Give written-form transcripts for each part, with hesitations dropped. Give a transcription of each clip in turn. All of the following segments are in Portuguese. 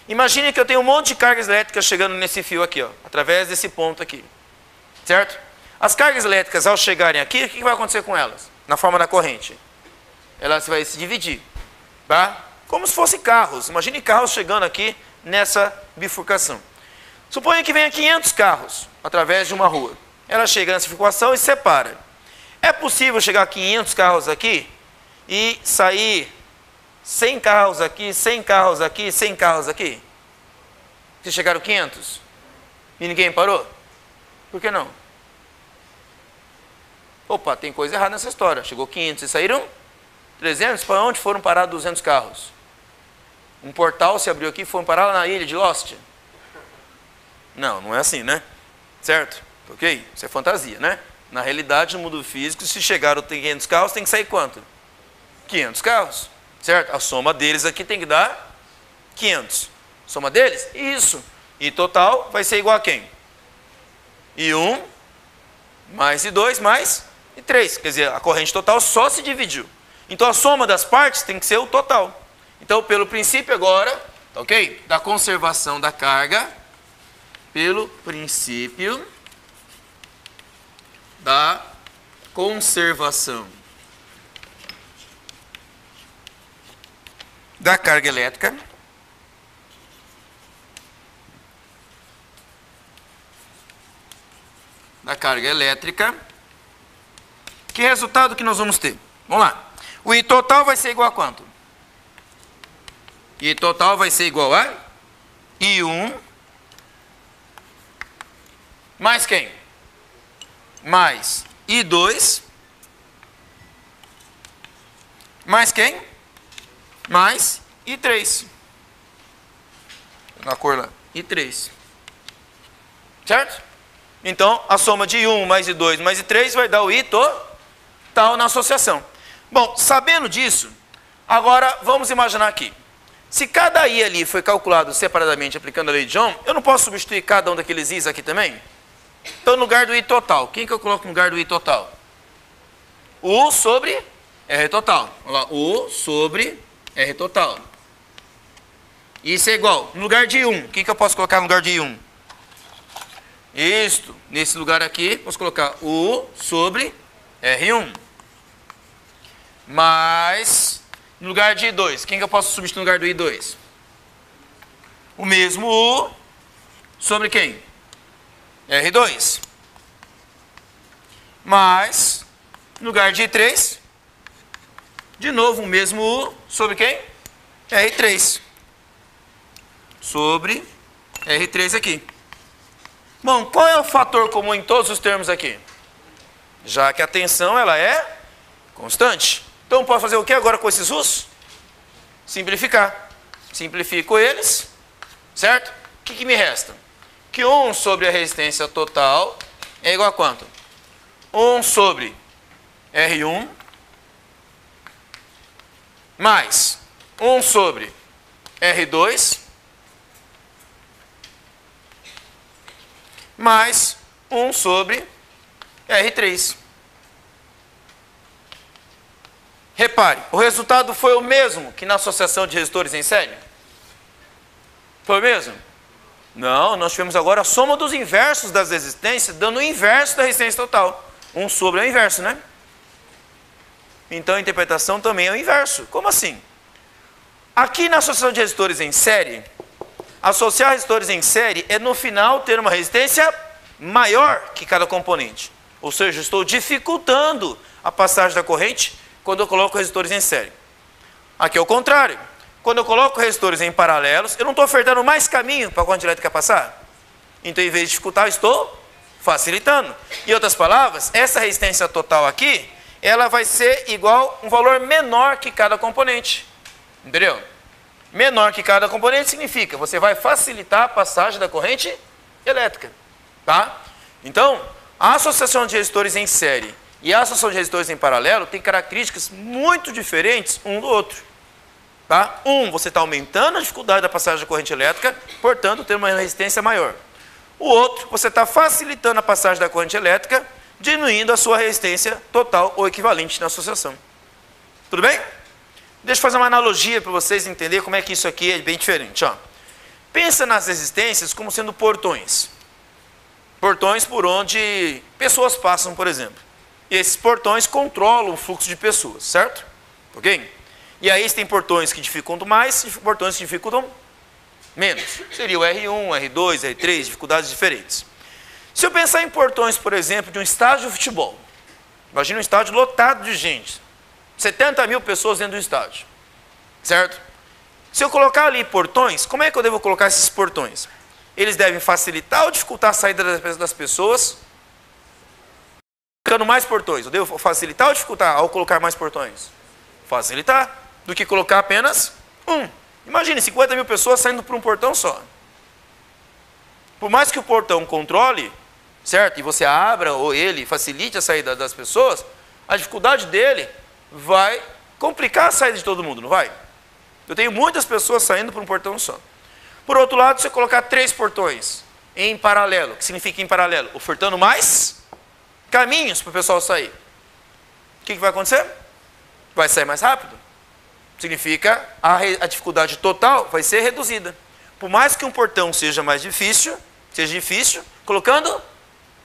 Imagine que eu tenho um monte de cargas elétricas chegando nesse fio aqui, ó, através desse ponto aqui. Certo? As cargas elétricas, ao chegarem aqui, o que vai acontecer com elas? Na forma da corrente. Elas vão se dividir. Tá? Como se fossem carros. Imagine carros chegando aqui nessa bifurcação. Suponha que venha 500 carros através de uma rua. Ela chega nessa bifurcação e separa. É possível chegar a 500 carros aqui e sair 100 carros aqui, 100 carros aqui, 100 carros aqui? Se chegaram 500 e ninguém parou? Por que não? Opa, tem coisa errada nessa história. Chegou 500 e saíram 300? Para onde foram parar 200 carros? Um portal se abriu aqui e foram parar lá na ilha de Lost? Não, não é assim, né? Certo? Ok? Isso é fantasia, né? Na realidade, no mundo físico, se chegaram 500 carros, tem que sair quanto? 500 carros. Certo? A soma deles aqui tem que dar 500. Soma deles? Isso. E total vai ser igual a quem? I1 mais I2 mais I3. Quer dizer, a corrente total só se dividiu. Então a soma das partes tem que ser o total. Então, pelo princípio agora, tá ok? Da conservação da carga, pelo princípio da conservação da carga elétrica, que resultado que nós vamos ter? Vamos lá. O I total vai ser igual a quanto? I total vai ser igual a I1 mais quem? Mais I2 mais quem? Mais I3. Na cor lá, I3. Certo? Então, a soma de I1 mais I2 mais I3 vai dar o I total na associação. Bom, sabendo disso, agora vamos imaginar aqui. Se cada I ali foi calculado separadamente aplicando a lei de Ohm, eu não posso substituir cada um daqueles I's aqui também? Então, no lugar do I total, quem que eu coloco no lugar do I total? U sobre R total. Olha lá, U sobre R total. Isso é igual. No lugar de I1, quem que eu posso colocar no lugar de I1? Isto. Nesse lugar aqui, posso colocar U sobre R1. Mais, no lugar de I2, quem que eu posso substituir no lugar do I2? O mesmo U sobre quem? R2. Mais, no lugar de I3, de novo o mesmo U sobre quem? R3. Sobre R3 aqui. Bom, qual é o fator comum em todos os termos aqui? Já que a tensão ela é constante. Então pode fazer o que agora com esses U's? Simplificar. Simplifico eles, certo? O que me resta? Que 1 sobre a resistência total é igual a quanto? 1 sobre R1 mais 1 sobre R2 mais 1 sobre R3. Repare, o resultado foi o mesmo que na associação de resistores em série? Foi o mesmo? Não, nós tivemos agora a soma dos inversos das resistências, dando o inverso da resistência total. 1 sobre é o inverso, né? Então a interpretação também é o inverso. Como assim? Aqui na associação de resistores em série, associar resistores em série é no final ter uma resistência maior que cada componente. Ou seja, eu estou dificultando a passagem da corrente quando eu coloco resistores em série. Aqui é o contrário. Quando eu coloco resistores em paralelos, eu não estou ofertando mais caminho para a corrente elétrica passar. Então, em vez de dificultar, eu estou facilitando. Em outras palavras, essa resistência total aqui, ela vai ser igual a um valor menor que cada componente. Entendeu? Menor que cada componente significa você vai facilitar a passagem da corrente elétrica. Tá? Então, a associação de resistores em série e a associação de resistores em paralelo tem características muito diferentes um do outro. Tá? Você está aumentando a dificuldade da passagem da corrente elétrica, portanto, tem uma resistência maior. O outro, você está facilitando a passagem da corrente elétrica, diminuindo a sua resistência total ou equivalente na associação. Tudo bem? Deixa eu fazer uma analogia para vocês entenderem como é que isso aqui é bem diferente. Ó. Pensa nas resistências como sendo portões. Portões por onde pessoas passam, por exemplo. E esses portões controlam o fluxo de pessoas, certo? Ok? E aí tem portões que dificultam mais e portões que dificultam menos. Seria o R1, R2, R3, dificuldades diferentes. Se eu pensar em portões, por exemplo, de um estádio de futebol. Imagina um estádio lotado de gente. 70 mil pessoas dentro do estádio. Certo? Se eu colocar ali portões, como é que eu devo colocar esses portões? Eles devem facilitar ou dificultar a saída das pessoas? Colocando mais portões. Eu devo facilitar ou dificultar ao colocar mais portões? Facilitar. Do que colocar apenas um. Imagine 50 mil pessoas saindo por um portão só. Por mais que o portão controle, certo? E você abra ou ele facilite a saída das pessoas, a dificuldade dele vai complicar a saída de todo mundo, não vai? Eu tenho muitas pessoas saindo por um portão só. Por outro lado, se eu colocar 3 portões em paralelo, que significa em paralelo? Ofertando mais caminhos para o pessoal sair. O que vai acontecer? Vai sair mais rápido. Significa a dificuldade total vai ser reduzida. Por mais que um portão seja difícil, colocando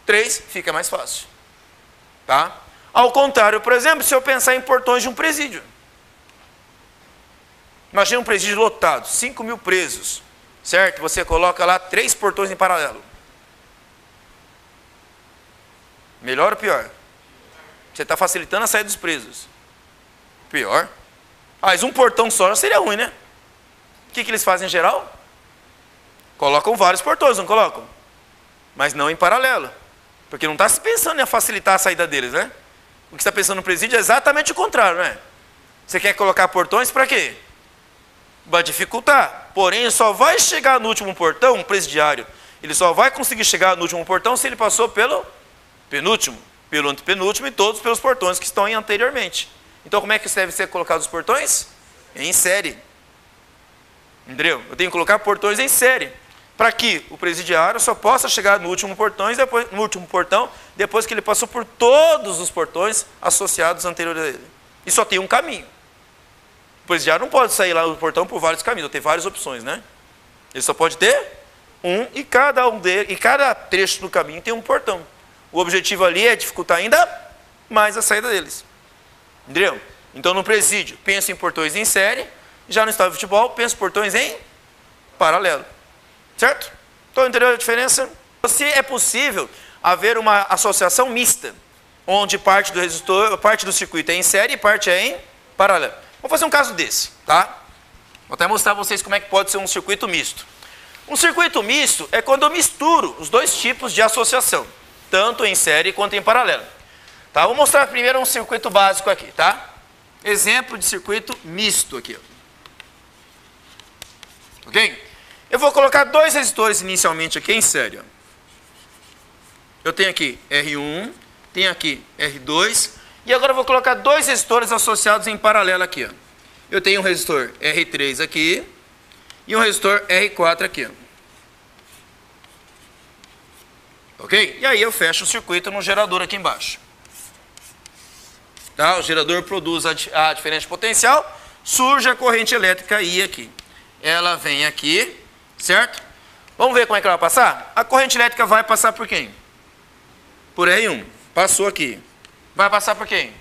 3 fica mais fácil. Tá? Ao contrário, por exemplo, se eu pensar em portões de um presídio. Imagina um presídio lotado, 5 mil presos, certo? Você coloca lá 3 portões em paralelo. Melhor ou pior? Você está facilitando a saída dos presos. Pior. Mas um portão só já seria ruim, né? O que eles fazem em geral? Colocam vários portões, não colocam? Mas não em paralelo. Porque não está se pensando em facilitar a saída deles, né? O que você está pensando no presídio é exatamente o contrário, né? Você quer colocar portões para quê? Vai dificultar. Porém, só vai chegar no último portão, um presidiário, ele só vai conseguir chegar no último portão se ele passou pelo penúltimo, pelo antepenúltimo e todos pelos portões que estão aí anteriormente. Então, como é que devem ser colocados os portões? Em série. Entendeu? Eu tenho que colocar portões em série. Para que o presidiário só possa chegar no último portão, depois que ele passou por todos os portões associados anteriores a ele. E só tem um caminho. O presidiário não pode sair lá do portão por vários caminhos, tem várias opções, né? Ele só pode ter um, e cada trecho do caminho tem um portão. O objetivo ali é dificultar ainda mais a saída deles. Entendeu? Então, no presídio, pensa em portões em série. Já no estádio de futebol, pensa em portões em paralelo. Certo? Então, entendeu a diferença? Se é possível haver uma associação mista, onde parte do circuito é em série e parte é em paralelo. Vou fazer um caso desse, tá? Vou até mostrar para vocês como é que pode ser um circuito misto. Um circuito misto é quando eu misturo os dois tipos de associação, tanto em série quanto em paralelo. Tá? Vou mostrar primeiro um circuito básico aqui, tá? Exemplo de circuito misto aqui. Ok? Eu vou colocar 2 resistores inicialmente aqui em série. Eu tenho aqui R1, tenho aqui R2, e agora eu vou colocar 2 resistores associados em paralelo aqui. Eu tenho um resistor R3 aqui e um resistor R4 aqui. Ok? E aí eu fecho o circuito no gerador aqui embaixo. Tá? O gerador produz a diferença de potencial, surge a corrente elétrica I aqui. Ela vem aqui, certo? Vamos ver como é que ela vai passar? A corrente elétrica vai passar por quem? Por R1. Passou aqui. Vai passar por quem?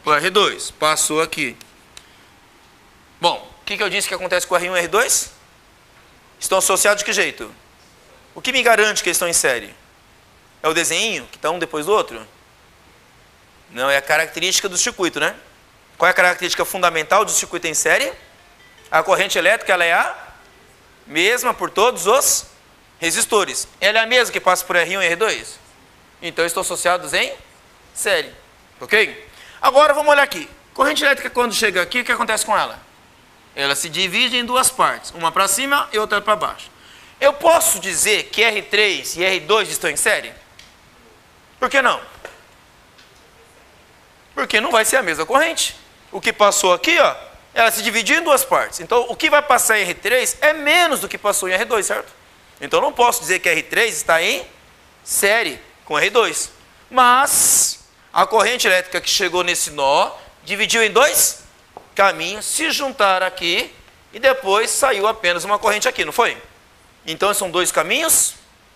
Por R2. Passou aqui. Bom, o que eu disse que acontece com R1 e R2? Estão associados de que jeito? O que me garante que eles estão em série? É o desenho que está um depois do outro? Não, é a característica do circuito, né? Qual é a característica fundamental do circuito em série? A corrente elétrica ela é a mesma por todos os resistores. Ela é a mesma que passa por R1 e R2? Então estão associados em série. Ok? Agora vamos olhar aqui. Corrente elétrica quando chega aqui, o que acontece com ela? Ela se divide em 2 partes. Uma para cima e outra para baixo. Eu posso dizer que R3 e R2 estão em série? Por que não? Porque não vai ser a mesma corrente. O que passou aqui, ó, ela se dividiu em 2 partes. Então, o que vai passar em R3 é menos do que passou em R2, certo? Então, não posso dizer que R3 está em série com R2. Mas, a corrente elétrica que chegou nesse nó, dividiu em 2 caminhos, se juntaram aqui, e depois saiu apenas uma corrente aqui, não foi? Então são dois caminhos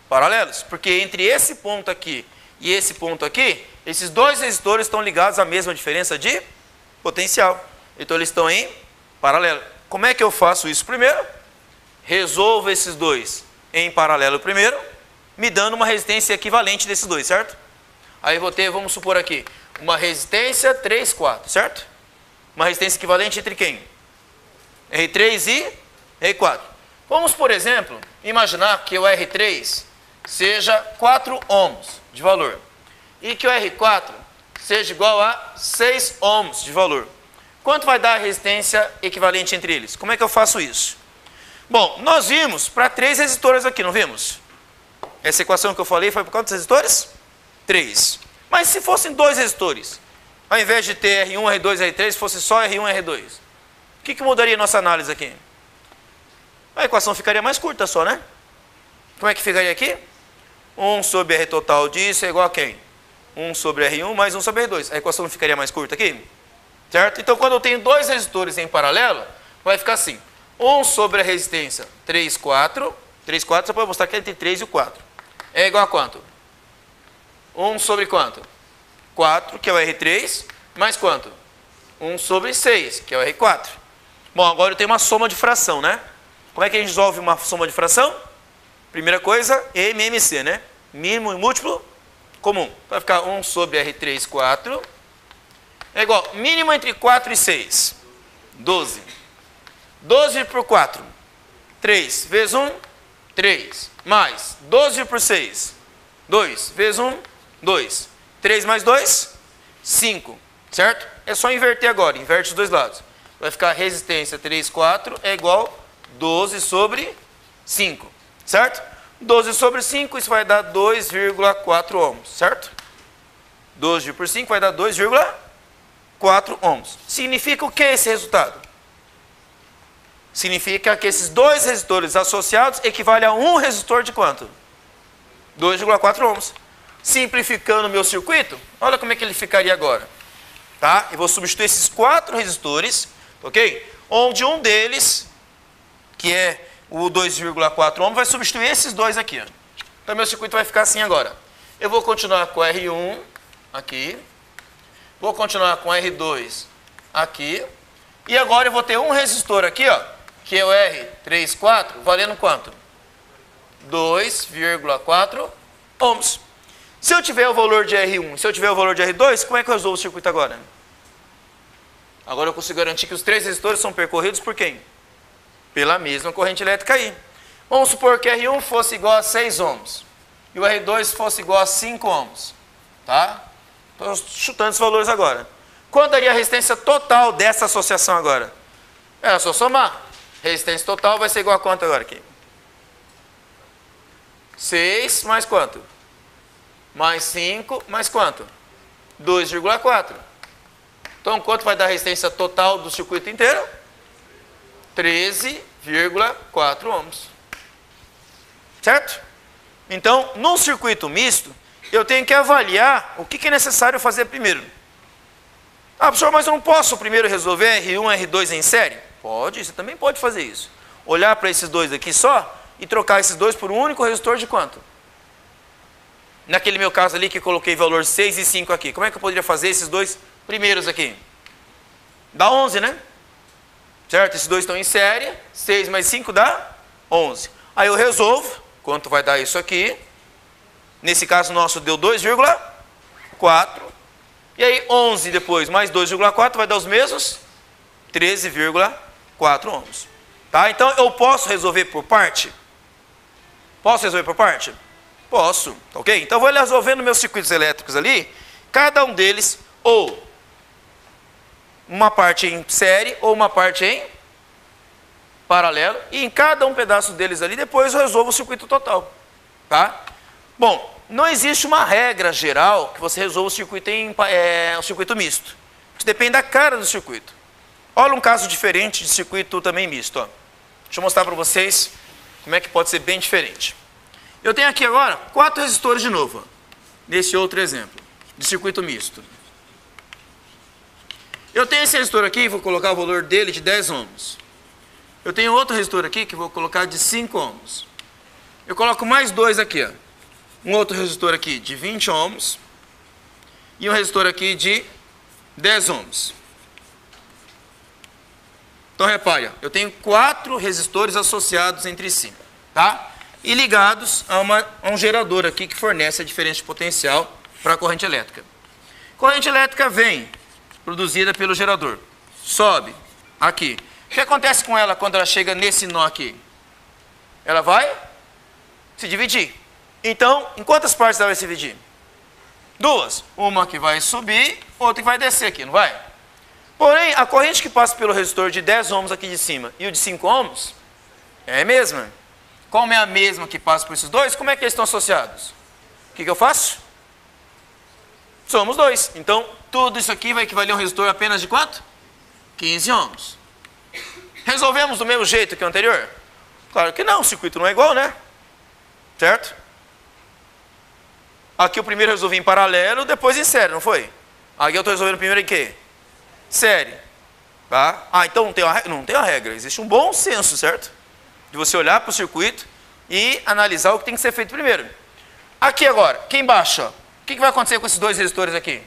paralelos, porque entre esse ponto aqui e esse ponto aqui, esses dois resistores estão ligados à mesma diferença de potencial. Então eles estão em paralelo. Como é que eu faço isso primeiro? Resolvo esses dois em paralelo primeiro, me dando uma resistência equivalente desses dois, certo? Aí eu vou ter, vamos supor aqui, uma resistência 3, 4, certo? Uma resistência equivalente entre quem? R3 e R4. Vamos, por exemplo, imaginar que o R3 seja 4 ohms de valor e que o R4 seja igual a 6 ohms de valor. Quanto vai dar a resistência equivalente entre eles? Como é que eu faço isso? Bom, nós vimos para 3 resistores aqui, não vimos? Essa equação que eu falei foi por quantos resistores? 3. Mas se fossem 2 resistores, ao invés de ter R1, R2, R3, fosse só R1 e R2, o que mudaria a nossa análise aqui? A equação ficaria mais curta só, né? Como é que ficaria aqui? 1 sobre R total disso é igual a quem? 1 sobre R1 mais 1 sobre R2. A equação não ficaria mais curta aqui? Certo? Então, quando eu tenho 2 resistores em paralelo, vai ficar assim. 1 sobre a resistência 3, 4. 3, 4, só para mostrar que é entre 3 e o 4. É igual a quanto? 1 sobre quanto? 4, que é o R3, mais quanto? 1 sobre 6, que é o R4. Bom, agora eu tenho uma soma de fração, né? Como é que a gente resolve uma soma de fração? Primeira coisa, MMC, né? Mínimo e múltiplo comum. Vai ficar 1 sobre R3, 4. É igual, mínimo entre 4 e 6. 12. 12 por 4. 3 vezes 1, 3. Mais 12 por 6. 2 vezes 1, 2. 3 mais 2, 5. Certo? É só inverter agora. Inverte os dois lados. Vai ficar resistência 3, 4 é igual 12 sobre 5. Certo? 12 sobre 5, isso vai dar 2,4 ohms. Certo? 12 por 5 vai dar 2,4 ohms. Significa o que esse resultado? Significa que esses dois resistores associados equivalem a um resistor de quanto? 2,4 ohms. Simplificando o meu circuito, olha como é que ele ficaria agora. Tá? Eu vou substituir esses 4 resistores, ok? Onde um deles, que é o 2,4 ohms, vai substituir esses dois aqui. Ó. Então, meu circuito vai ficar assim agora. Eu vou continuar com R1 aqui. Vou continuar com R2 aqui. E agora eu vou ter um resistor aqui, ó, que é o R34, valendo quanto? 2,4 ohms. Se eu tiver o valor de R1, se eu tiver o valor de R2, como é que eu resolvo o circuito agora? Agora eu consigo garantir que os 3 resistores são percorridos por quem? Pela mesma corrente elétrica aí. Vamos supor que R1 fosse igual a 6 ohms e o R2 fosse igual a 5 ohms. Tá? Estou chutando esses valores agora. Quanto daria a resistência total dessa associação agora? É só somar. Resistência total vai ser igual a quanto agora aqui? 6 mais quanto? Mais 5 mais quanto? 2,4. Então, quanto vai dar a resistência total do circuito inteiro? 13,4 ohms. Certo? Então, num circuito misto, eu tenho que avaliar o que é necessário fazer primeiro. Ah, professor, mas eu não posso primeiro resolver R1 e R2 em série? Pode, você também pode fazer isso. Olhar para esses dois aqui só e trocar esses dois por um único resistor de quanto? Naquele meu caso ali que eu coloquei valor 6 e 5 aqui. Como é que eu poderia fazer esses dois primeiros aqui? Dá 11, né? Certo? Esses dois estão em série. 6 mais 5 dá 11. Aí eu resolvo. Quanto vai dar isso aqui? Nesse caso nosso deu 2,4. E aí 11 depois mais 2,4 vai dar os mesmos 13,4 ohms. Tá? Então eu posso resolver por parte? Posso resolver por parte? Posso, ok? Então eu vou resolvendo meus circuitos elétricos ali, cada um deles ou uma parte em série ou uma parte em paralelo, e em cada um pedaço deles ali depois eu resolvo o circuito total. Tá? Bom, não existe uma regra geral que você resolva o circuito o circuito misto. Isso depende da cara do circuito. Olha um caso diferente de circuito também misto. Ó. Deixa eu mostrar para vocês como é que pode ser bem diferente. Eu tenho aqui agora 4 resistores de novo, ó, nesse outro exemplo, de circuito misto. Eu tenho esse resistor aqui, vou colocar o valor dele de 10 ohms. Eu tenho outro resistor aqui que vou colocar de 5 ohms. eu coloco mais dois aqui, ó. Um outro resistor aqui de 20 ohms e um resistor aqui de 10 ohms. Então repare, ó, eu tenho 4 resistores associados entre si, tá? E ligados a um gerador aqui que fornece a diferença de potencial para a corrente elétrica. Corrente elétrica vem produzida pelo gerador, sobe aqui. O que acontece com ela quando ela chega nesse nó aqui? Ela vai se dividir. Então, em quantas partes ela vai se dividir? 2. Uma que vai subir, outra que vai descer aqui, não vai? Porém, a corrente que passa pelo resistor de 10 ohms aqui de cima e o de 5 ohms é a mesma. Como é a mesma que passa por esses dois, como é que eles estão associados? O que eu faço? Somos 2. Então, tudo isso aqui vai equivaler a um resistor apenas de quanto? 15 ohms. Resolvemos do mesmo jeito que o anterior? Claro que não, o circuito não é igual, né? Certo? Aqui o primeiro eu resolvi em paralelo, depois em série, não foi? Aqui eu estou resolvendo primeiro em quê? Série. Tá? Ah, então não tem uma regra, existe um bom senso, certo? De você olhar para o circuito e analisar o que tem que ser feito primeiro. Aqui agora, aqui embaixo, ó, o que vai acontecer com esses dois resistores aqui?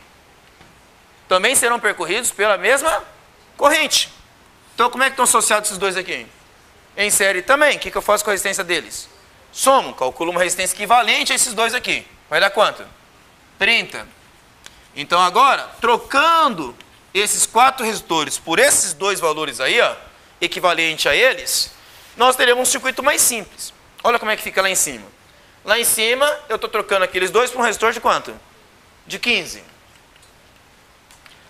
Também serão percorridos pela mesma corrente. Então como é que estão associados esses dois aqui? Em série também. O que eu faço com a resistência deles? Somo, calculo uma resistência equivalente a esses dois aqui. Vai dar quanto? 30. Então agora, trocando esses 4 resistores por esses dois valores aí, ó, equivalente a eles, nós teremos um circuito mais simples. Olha como é que fica lá em cima. Lá em cima, eu estou trocando aqueles dois por um resistor de quanto? De 15.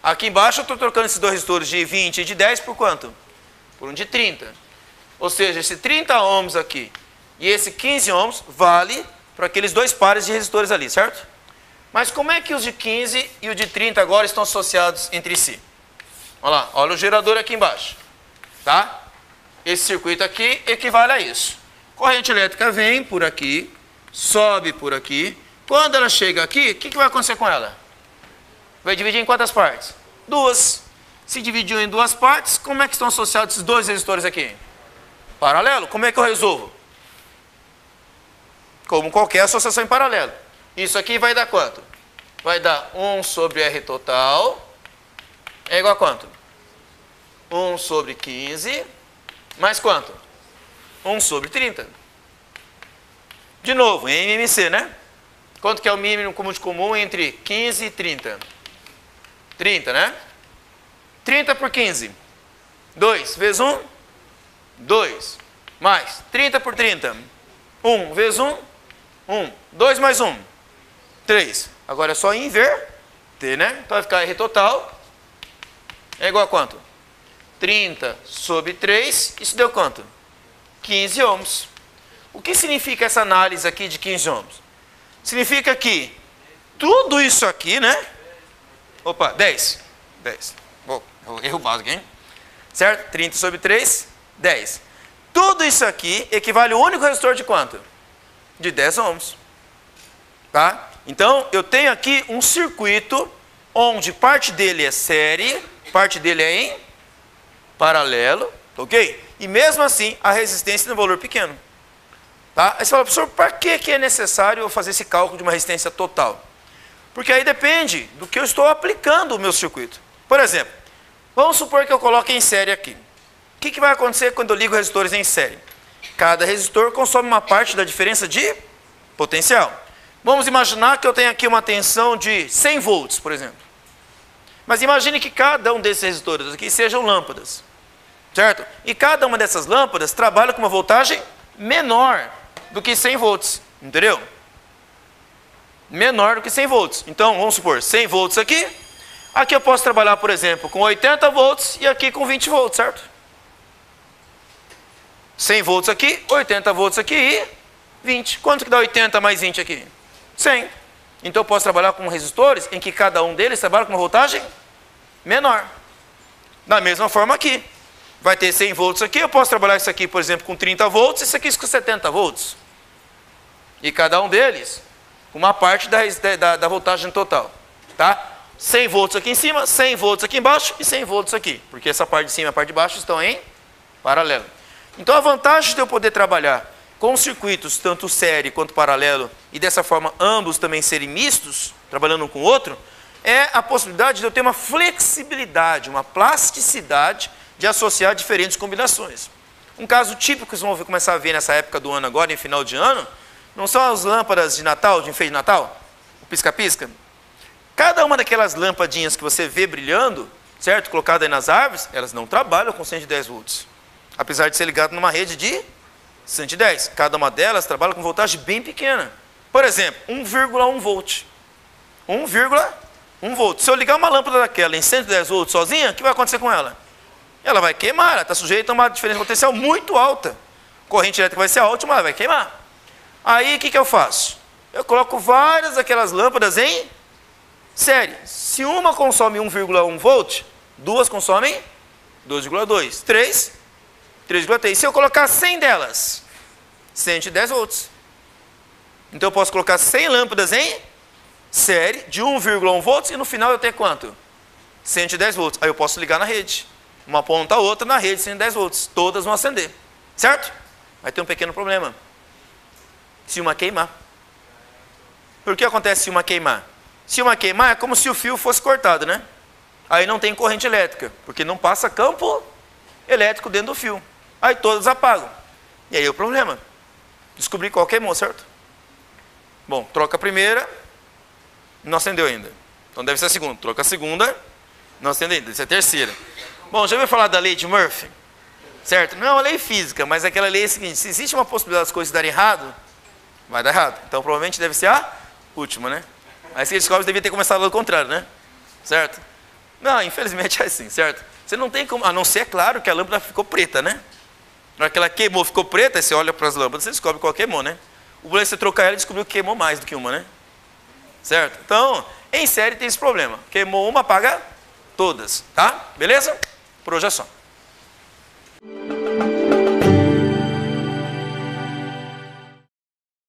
Aqui embaixo, eu estou trocando esses dois resistores de 20 e de 10 por quanto? Por um de 30. Ou seja, esse 30 ohms aqui e esse 15 ohms vale para aqueles dois pares de resistores ali, certo? Mas como é que os de 15 e o de 30 agora estão associados entre si? Olha lá, olha o gerador aqui embaixo. Tá? Esse circuito aqui equivale a isso. Corrente elétrica vem por aqui, sobe por aqui. Quando ela chega aqui, o que vai acontecer com ela? Vai dividir em quantas partes? 2. Se dividiu em 2 partes, como é que estão associados esses dois resistores aqui? Paralelo. Como é que eu resolvo? Como qualquer associação em paralelo. Isso aqui vai dar quanto? Vai dar 1 sobre R total. É igual a quanto? 1 sobre 15. Mais quanto? 1 sobre 30. De novo, em MMC, né? Quanto que é o mínimo comum entre 15 e 30? 30, né? 30 por 15. 2 vezes 1, 2. Mais 30 por 30. 1 vezes 1, 1. 2 mais 1, 3. Agora é só inverter, né? Então vai ficar R total é igual a quanto? 30 sobre 3. Isso deu quanto? 15 ohms. O que significa essa análise aqui de 15 ohms? Significa que tudo isso aqui, né? Opa, 10. 10. Bom, erro básico, hein? Certo? 30 sobre 3, 10. Tudo isso aqui equivale ao único resistor de quanto? De 10 ohms. Tá? Então, eu tenho aqui um circuito onde parte dele é série, parte dele é em paralelo, ok? E mesmo assim, a resistência tem um valor pequeno. Tá? Aí você fala, professor, para que é necessário eu fazer esse cálculo de uma resistência total? Porque aí depende do que eu estou aplicando o meu circuito. Por exemplo, vamos supor que eu coloque em série aqui. O que vai acontecer quando eu ligo resistores em série? Cada resistor consome uma parte da diferença de potencial. Vamos imaginar que eu tenho aqui uma tensão de 100 volts, por exemplo. Mas imagine que cada um desses resistores aqui sejam lâmpadas. Certo? E cada uma dessas lâmpadas trabalha com uma voltagem menor do que 100 volts. Entendeu? Menor do que 100 volts. Então, vamos supor, 100 volts aqui. Aqui eu posso trabalhar, por exemplo, com 80 volts e aqui com 20 volts, certo? 100 volts aqui, 80 volts aqui e 20. Quanto que dá 80 mais 20 aqui? 100. Então eu posso trabalhar com resistores em que cada um deles trabalha com uma voltagem menor. Da mesma forma aqui. Vai ter 100 volts aqui, eu posso trabalhar isso aqui, por exemplo, com 30 volts, isso aqui com 70 volts. E cada um deles com uma parte da voltagem total. Tá? 100 volts aqui em cima, 100 volts aqui embaixo e 100 volts aqui. Porque essa parte de cima e a parte de baixo estão em paralelo. Então a vantagem de eu poder trabalhar com circuitos tanto série quanto paralelo, e dessa forma ambos também serem mistos, trabalhando um com o outro, é a possibilidade de eu ter uma flexibilidade, uma plasticidade de associar diferentes combinações. Um caso típico que vocês vão começar a ver nessa época do ano agora, em final de ano, não são as lâmpadas de Natal, de enfeite de Natal? O pisca-pisca? Cada uma daquelas lampadinhas que você vê brilhando, certo? Colocada aí nas árvores, elas não trabalham com 110 volts. Apesar de ser ligado numa rede de 110. Cada uma delas trabalha com voltagem bem pequena. Por exemplo, 1,1 volt. 1,1 volt. Se eu ligar uma lâmpada daquela em 110 volts sozinha, o que vai acontecer com ela? Ela vai queimar, ela está sujeita a uma diferença potencial muito alta. A corrente elétrica vai ser alta, mas ela vai queimar. Aí, o que eu faço? Eu coloco várias daquelas lâmpadas em série. Se uma consome 1,1 volt, duas consomem 2,2. 3,3. Se eu colocar 100 delas, 110 volts. Então eu posso colocar 100 lâmpadas em série de 1,1 volts e no final eu tenho quanto? 110 volts. Aí eu posso ligar na rede. Uma ponta a outra na rede, 110 volts. Todas vão acender. Certo? Vai ter um pequeno problema. Se uma queimar. Por que acontece se uma queimar? Se uma queimar é como se o fio fosse cortado, né? Aí não tem corrente elétrica, porque não passa campo elétrico dentro do fio. Aí todas apagam. E aí é o problema. Descobri qual queimou, certo? Bom, troca a primeira, não acendeu ainda. Então deve ser a segunda. Troca a segunda, não acendeu ainda. Deve ser a terceira. Bom, já ouviu falar da lei de Murphy? Certo? Não é uma lei física, mas aquela lei é a seguinte: se existe uma possibilidade das coisas darem errado, vai dar errado. Então provavelmente deve ser a última, né? Aí você descobre que devia ter começado ao contrário, né? Certo? Não, infelizmente é assim, certo? Você não tem como, a não ser, é claro, que a lâmpada ficou preta, né? Na hora que ela queimou, ficou preta, aí você olha para as lâmpadas, você descobre qual queimou, né? O problema é você trocar ela e descobriu que queimou mais do que uma, né? Certo? Então, em série tem esse problema. Queimou uma, apaga todas, tá? Beleza? Por hoje é só.